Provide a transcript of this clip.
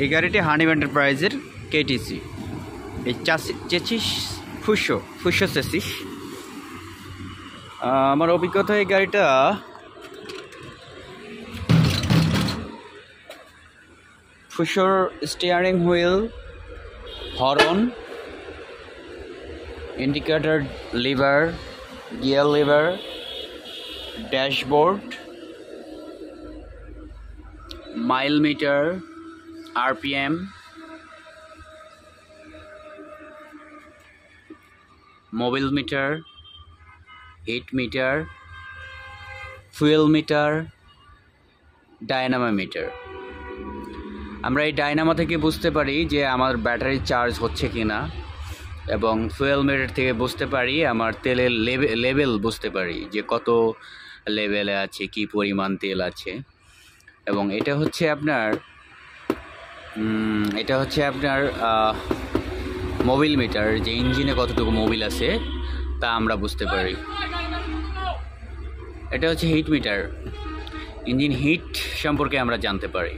এই গাড়িটি হানিফ এন্টারপ্রাইজের কেটিসি। এই চেসিস ফুসো চেসিস। আমার অভিজ্ঞতা এই গাড়িটা ফুসোর steering wheel, horn, indicator lever, gear lever, dashboard, mile meter, RPM, Mobil meter, heat meter, fuel meter, dynamo meter. আমরা এই ডায়নামো থেকে বুঝতে পারি যে আমার ব্যাটারি চার্জ হচ্ছে কিনা, এবং ফুয়েল মিটার থেকে বুঝতে পারি আমার তেলের লেভেল বুঝতে পারি যে কত লেভেলে আছে, কি পরিমাণ তেল আছে। এবং এটা হচ্ছে আপনার মোবিল মিটার, যে ইঞ্জিনে কতটুকু মোবিল আছে তা আমরা বুঝতে পারি। এটা হচ্ছে হিট মিটার, ইঞ্জিন হিট সম্পর্কে আমরা জানতে পারি।